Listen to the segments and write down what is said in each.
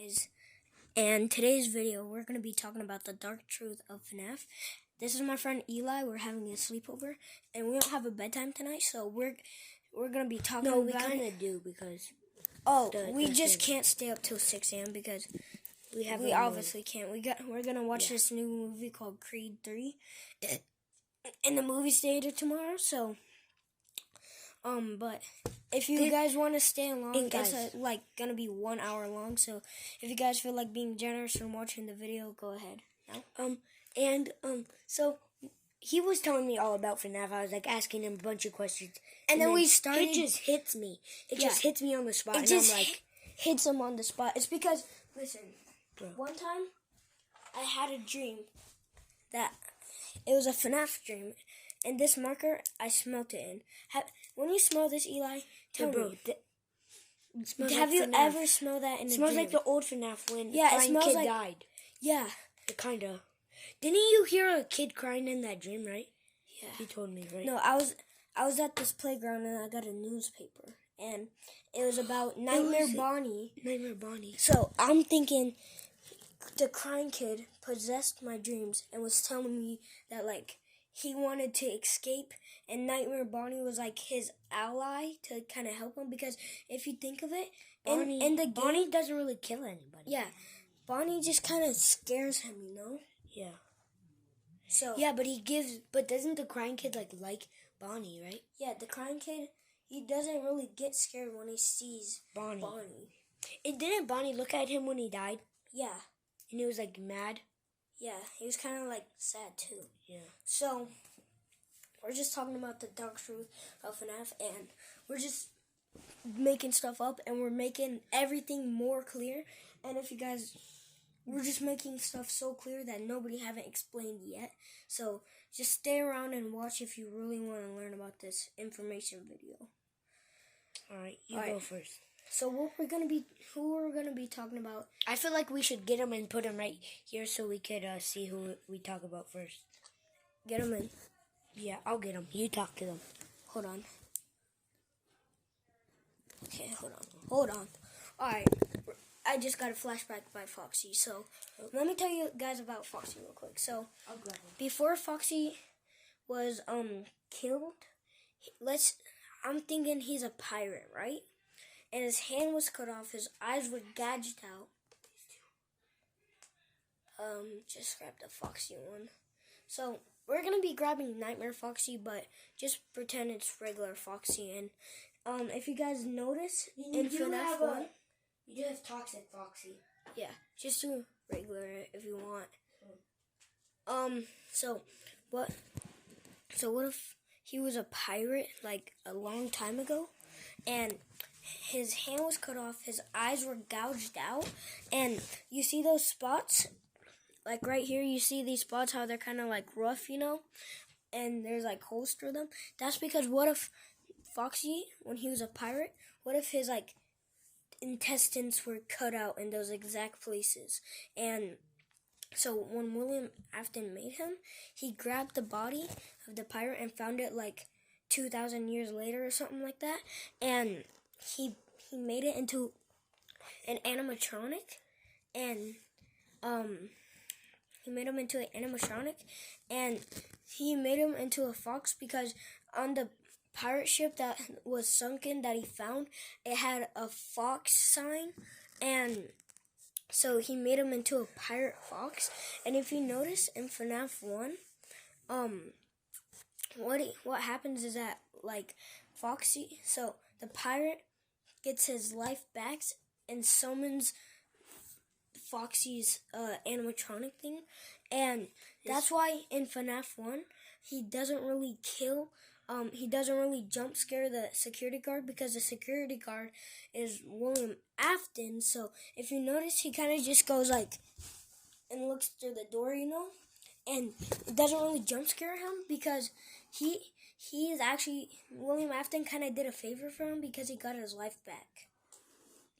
guys, and today's video we're going to be talking about the dark truth of FNAF. This is my friend Eli. We're having a sleepover, and we don't have a bedtime tonight, so we're going to be talking about... No, we kind of do, because... we just can't stay up till 6 a.m. because we obviously can't. We're going to watch this new movie called Creed 3 in the movie theater tomorrow, so... But if you guys want to stay along, it's gonna be 1 hour long. So if you guys feel like being generous and watching the video, go ahead. So he was telling me all about FNAF. I was like asking him a bunch of questions, and then we started. It just hits me. It just hits me on the spot. It just hits him on the spot. It's because one time I had a dream that it was a FNAF dream. And this marker, I smelt it in. When you smell this, Eli, tell me. Have you ever smelled that in a dream? It smells like the old FNAF when the kid died. Yeah. It kind of. Didn't you hear a kid crying in that dream, right? Yeah. You told me, right? No, I was at this playground and I got a newspaper. And it was about Nightmare Bonnie. Nightmare Bonnie. So I'm thinking the crying kid possessed my dreams and was telling me that, he wanted to escape, and Nightmare Bonnie was his ally to kind of help him. Because if you think of it, in the game, Bonnie doesn't really kill anybody. Yeah, Bonnie just kind of scares him, Yeah. So yeah, but doesn't the crying kid like Bonnie, right? Yeah, the crying kid, he doesn't really get scared when he sees Bonnie. And didn't Bonnie look at him when he died? Yeah, and he was mad. Yeah, he was kind of sad too. Yeah. So, we're just talking about the dark truth of FNAF, and we're just making stuff up, and we're making everything more clear. And if you guys, we're just making stuff so clear that nobody haven't explained yet. So, just stay around and watch if you really want to learn about this information video. Alright, you go first. So who we're gonna be talking about? I feel like we should get him and put him right here so we could see who we talk about first. Get him in. Yeah, I'll get him. You talk to them. Hold on. Okay, hold on. Alright, I just got a flashback by Foxy. So let me tell you guys about Foxy real quick. So before Foxy was killed, I'm thinking he's a pirate, right? And his hand was cut off, his eyes were gouged out. Just grab the Foxy one. So, we're gonna be grabbing Nightmare Foxy, but just pretend it's regular Foxy. And, if you guys notice, in FNAF 1... You do have Toxic Foxy. Yeah, just do regular if you want. So what if he was a pirate, a long time ago, and his hand was cut off, his eyes were gouged out, and you see those spots? Right here, you see these spots, how they're kind of rough, and there's holes through them? That's because what if Foxy, when he was a pirate, what if his intestines were cut out in those exact places? And so when William Afton made him, he grabbed the body of the pirate and found it 2,000 years later or something like that, and he made it into an animatronic, and he made him into a fox because on the pirate ship that was sunken that he found, it had a fox sign, and so he made him into a pirate fox. And if you notice in FNAF 1, what happens is that Foxy, so the pirate gets his life back and summons Foxy's animatronic thing, and that's why in FNAF 1 he doesn't really jump scare the security guard, because the security guard is William Afton. So if you notice, he kind of just goes and looks through the door, and it doesn't really jump scare him because he is actually, William Afton kind of did a favor for him because he got his life back.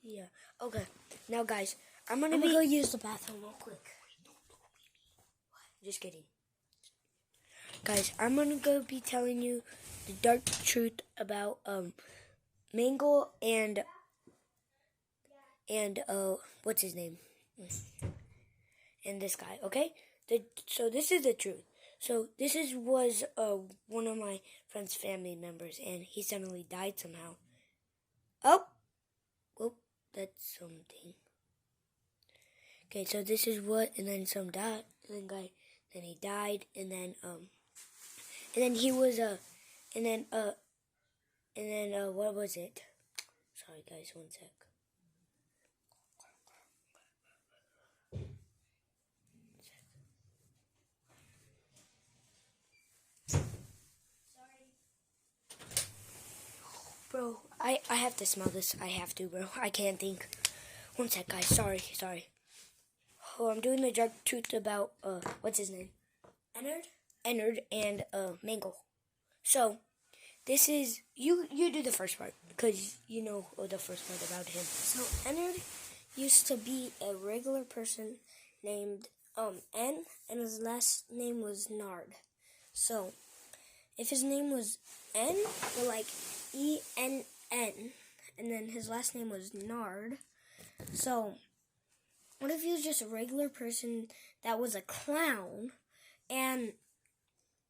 Yeah. Okay. Now, guys, I'm gonna go use the bathroom real quick. Just kidding. Guys, I'm gonna go be telling you the dark truth about Mangle and and what's his name? And this guy, okay? So this is the truth. So this was one of my friend's family members, and he suddenly died somehow. Oh, that's something. Okay, so this is what, and then some died, and then he died, and then he was what was it? Sorry guys, one sec. Bro, I have to smell this. I have to, bro. I can't think. One sec, guys. Sorry. Oh, I'm doing the drug truth about, what's his name? Ennard and, Mangle. So, this is, you do the first part, because you know the first part about him. So, Ennard used to be a regular person named, N, and his last name was Nard. So, if his name was N, or like ENN, and then his last name was Nard, so what if he was just a regular person that was a clown, and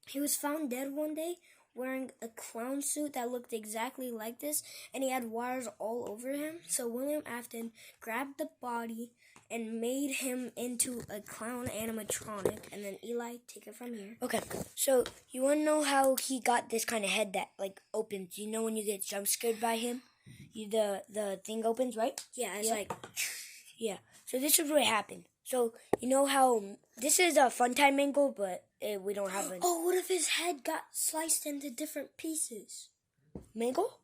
he was found dead one day wearing a clown suit that looked exactly like this, and he had wires all over him? So William Afton grabbed the body and made him into a clown animatronic, and then Eli, take it from here. Okay, so you want to know how he got this kind of head that, like, opens? You know when you get jump scared by him? The thing opens, right? Yeah, it's like... Yeah, so this is what happened. So, you know how, this is a fun time Mangle, but we don't have an... Oh, what if his head got sliced into different pieces? Mangle?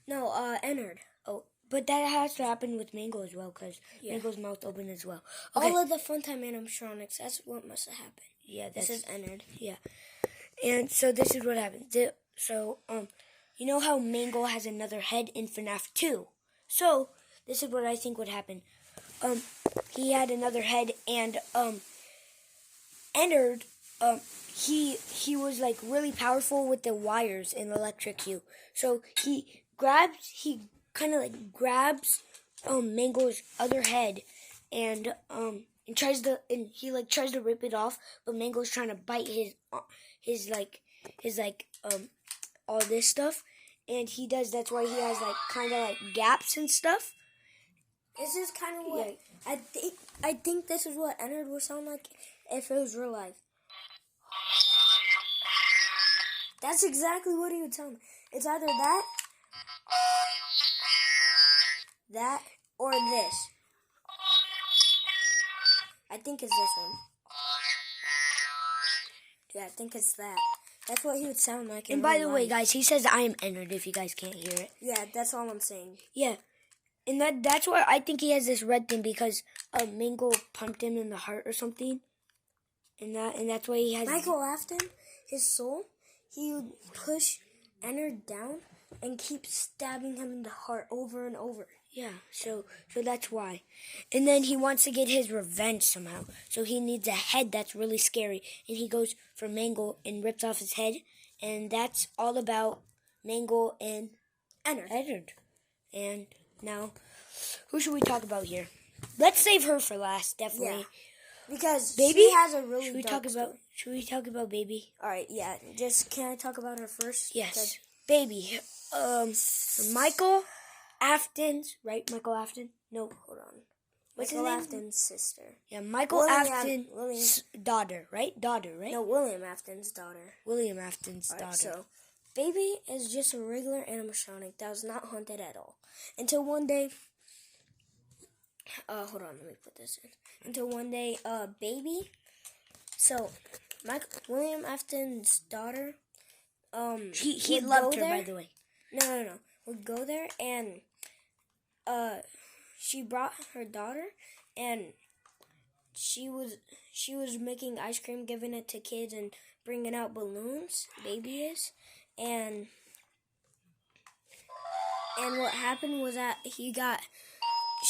No, Ennard. Oh, but that has to happen with Mangle as well, because Mangle's mouth open as well. Okay. All of the Funtime animatronics, that's what must have happened. Yeah, this is Ennard. Yeah. And so this is what happened. You know how Mangle has another head in FNAF 2? So, this is what I think would happen. He had another head, and, Ennard, he was, like, really powerful with the wires and electrocute. So, he kind of, like, grabs, Mangle's other head, and tries to rip it off, but Mangle's trying to bite his all this stuff, and that's why he has, like, kind of, like, gaps and stuff. This is kind of what I think this is what Ennard would sound like if it was real life. That's exactly what he would sound like. It's either that, or this. I think it's this one. Yeah, I think it's that. That's what he would sound like. And by the way, guys, he says I am Ennard if you guys can't hear it. Yeah, that's all I'm saying. Yeah. And that's why I think he has this red thing, because Mangle pumped him in the heart or something. And that's why he has... Michael Afton, his soul, he would push Ennard down and keep stabbing him in the heart over and over. Yeah, so that's why. And then he wants to get his revenge somehow. So he needs a head that's really scary. And he goes for Mangle and rips off his head. And that's all about Mangle and Ennard. And now, who should we talk about here? Let's save her for last, definitely. Yeah, because Baby she has a really dark story. Should we talk about Baby? All right, yeah. Can I talk about her first? Yes. Baby. Michael Afton's, right? Michael Afton? No, hold on. What's Michael his name? Afton's sister. Yeah, Michael Afton's daughter, right? Daughter, right? No, William Afton's daughter. William Afton's daughter. So, Baby is just a regular animatronic that was not haunted at all. Until one day... hold on, let me put this in. Until one day, Baby... So, William Afton's daughter... he loved her, by the way. No. Would go there, and she brought her daughter, and she was making ice cream, giving it to kids, and bringing out balloons. Baby is, and what happened was that she got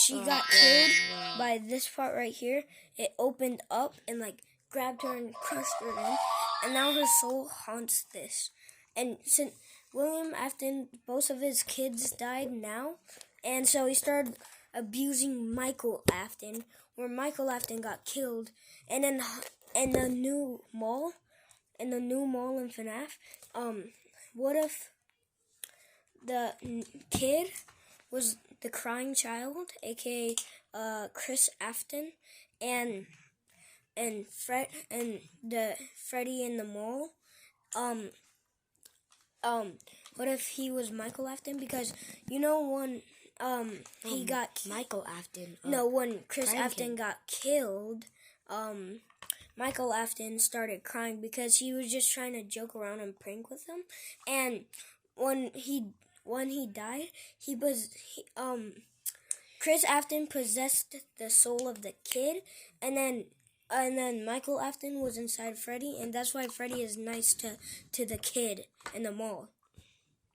killed by this part right here. It opened up and like grabbed her and crushed her in, and now her soul haunts this. And since William Afton, both of his kids died now, and so he started abusing Michael Afton, where Michael Afton got killed, and then in the new mall in FNAF, what if the kid was the crying child, aka Chris Afton, and Freddy in the mall, what if he was Michael Afton? Because when he got Michael Afton. when Chris Afton got killed, Michael Afton started crying because he was just trying to joke around and prank with him, and when he died, Chris Afton possessed the soul of the kid, and then Michael Afton was inside Freddy, and that's why Freddy is nice to the kid in the mall.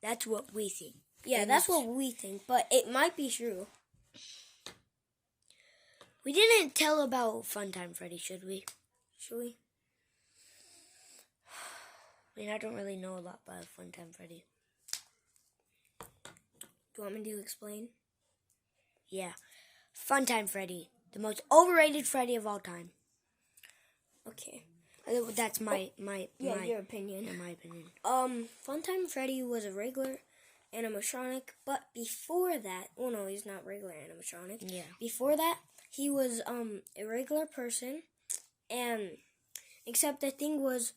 That's what we think. Yeah, that's what we think, but it might be true. We didn't tell about Funtime Freddy, should we? Should we? I mean, I don't really know a lot about Funtime Freddy. Do you want me to explain? Yeah. Funtime Freddy. The most overrated Freddy of all time. Okay. That's your opinion. Yeah, my opinion. Funtime Freddy was a regular animatronic, but before that, no, he's not regular animatronic. Yeah. Before that, he was a regular person, and except the thing was,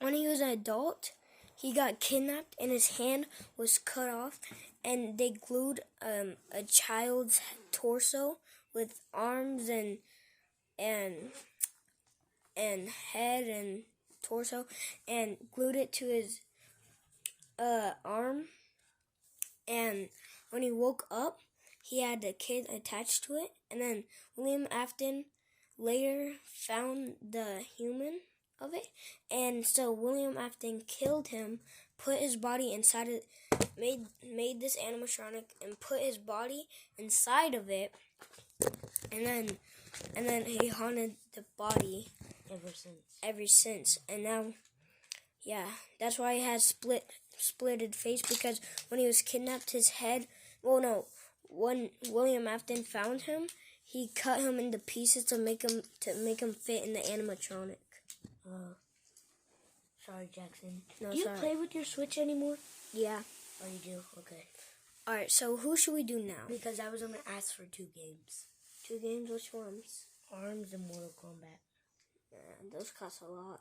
when he was an adult, he got kidnapped and his hand was cut off, and they glued a child's torso with arms and head and torso, and glued it to his arm. And when he woke up, he had the kid attached to it. And then William Afton later found the human of it, and so William Afton killed him, put his body inside it, made this animatronic and put his body inside of it, and then he haunted the body ever since. And now, yeah, that's why he has splitted face, because when he was kidnapped, his head, when William Afton found him, he cut him into pieces to make him fit in the animatronic. Sorry, Jackson. No, do you sorry. play with your Switch anymore? Yeah. Oh, you do? Okay. Alright, so who should we do now? Because I was going to ask for 2 games. 2 games? Which ones? ARMS and Mortal Kombat. Yeah, those cost a lot.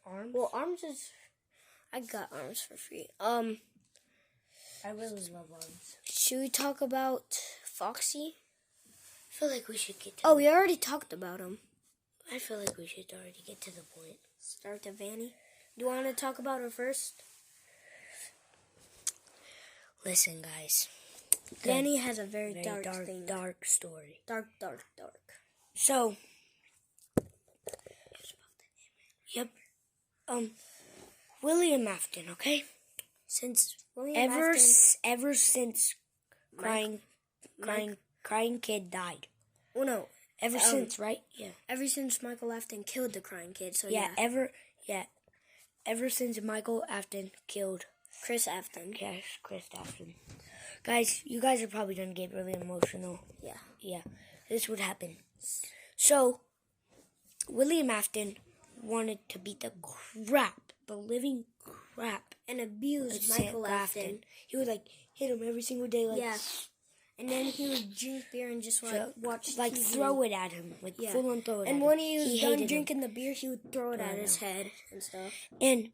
ARMS? Well, ARMS is... I got ARMS for free. I really love ARMS. Should we talk about Foxy? I feel like we should get to... Oh, we already talked about him. I feel like we should already get to the point. Start to Vanny. Do you want to talk about her first? Listen, guys. Vanny has a very dark thing. Dark story. Dark. So, yep. William Afton, okay? Since William Afton... Ever since crying kid died. Oh, no. Ever since, right? Yeah. Ever since Michael Afton killed the crying kid, so yeah. Ever since Michael Afton killed Chris Afton. Yes, Chris Afton. Guys, you guys are probably going to get really emotional. Yeah. Yeah. This would happen. So, William Afton wanted to beat the living crap, and abuse Michael Afton. He would, hit him every single day, Yeah. And then he would drink beer and just, watch TV. Throw it at him. Full on throw it at him. And when he was done drinking the beer, he would throw it at his head and stuff. And...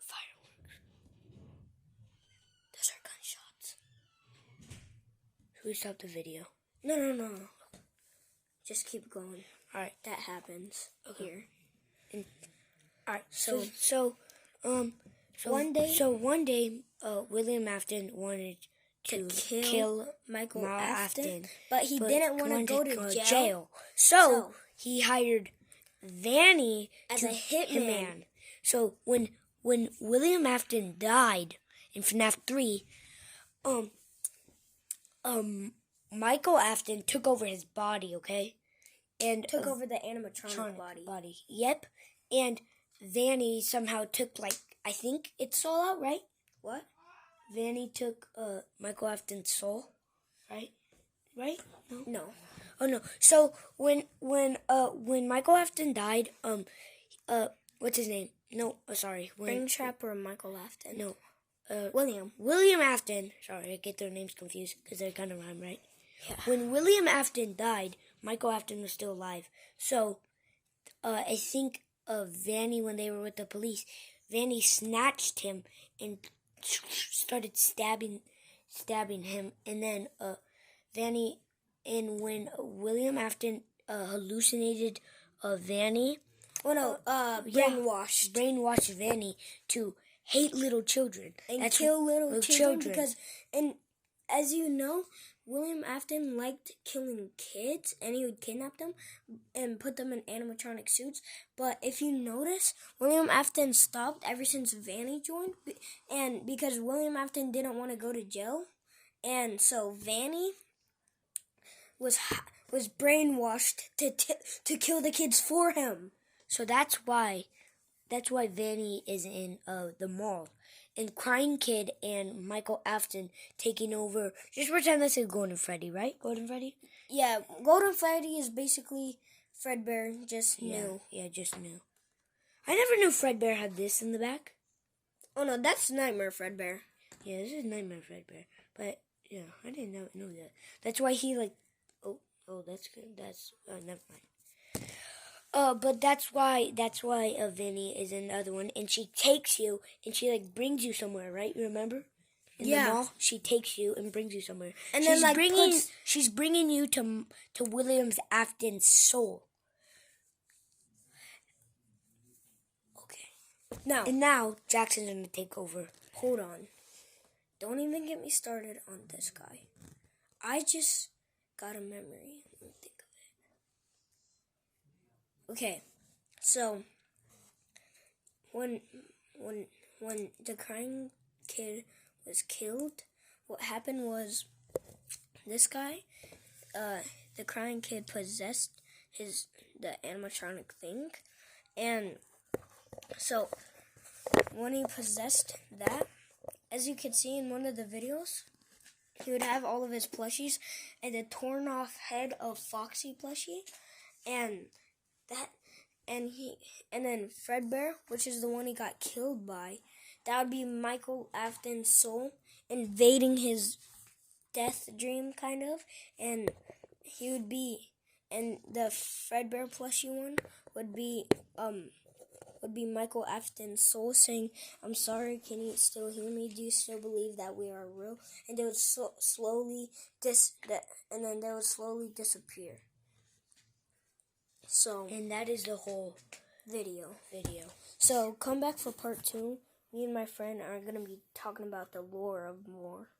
fireworks. Those are gunshots. Should we stop the video? No. Just keep going. Alright. That happens here. Alright, so one day, William Afton wanted to kill Michael Afton, but he didn't want to go to jail. So he hired Vanny as a hitman. So when William Afton died in FNAF 3, Michael Afton took over his body, okay? And took over the animatronic body. Yep. And Vanny somehow took, I think it's all out, right? What? Vanny took Michael Afton's soul, right? Right? No. No. Oh no. So when Michael Afton died, what's his name? No, sorry. Springtrap or Michael Afton? No. William Afton. Sorry, I get their names confused because they kind of rhyme, right? Yeah. When William Afton died, Michael Afton was still alive. So, I think Vanny, when they were with the police, Vanny snatched him and started stabbing him, and then Vanny, and when William Afton hallucinated Vanny, brainwashed Vanny to hate little children and kill little children because, and as you know, William Afton liked killing kids, and he would kidnap them and put them in animatronic suits. But if you notice, William Afton stopped ever since Vanny joined, and because William Afton didn't want to go to jail, and so Vanny was brainwashed to kill the kids for him. So that's why Vanny is in the mall. And Crying Kid and Michael Afton taking over. Just pretend this is Golden Freddy, right? Golden Freddy? Yeah, Golden Freddy is basically Fredbear, just new. Yeah, just new. I never knew Fredbear had this in the back. Oh no, that's Nightmare Fredbear. Yeah, this is Nightmare Fredbear. But yeah, I didn't know that. That's why he like. Oh, that's good. That's never mind. But that's why Vinny is in the other one, and she takes you and she like brings you somewhere, right? Remember? In the mall, she takes you and brings you somewhere, and she's then like she's bringing you to Williams Afton's soul. Okay. Now Jackson's gonna take over. Hold on. Don't even get me started on this guy. I just got a memory. Let me think of it. Okay, so when the Crying Kid was killed, what happened was this guy, the Crying Kid possessed the animatronic thing, and so when he possessed that, as you can see in one of the videos, he would have all of his plushies and the torn off head of Foxy plushie, and then Fredbear, which is the one he got killed by, that would be Michael Afton's soul invading his death dream, kind of, and the Fredbear plushie one would be Michael Afton's soul saying, "I'm sorry, can you still hear me? Do you still believe that we are real?" And they would slowly disappear. So, and that is the whole video. So come back for part 2. Me and my friend are going to be talking about the lore of more.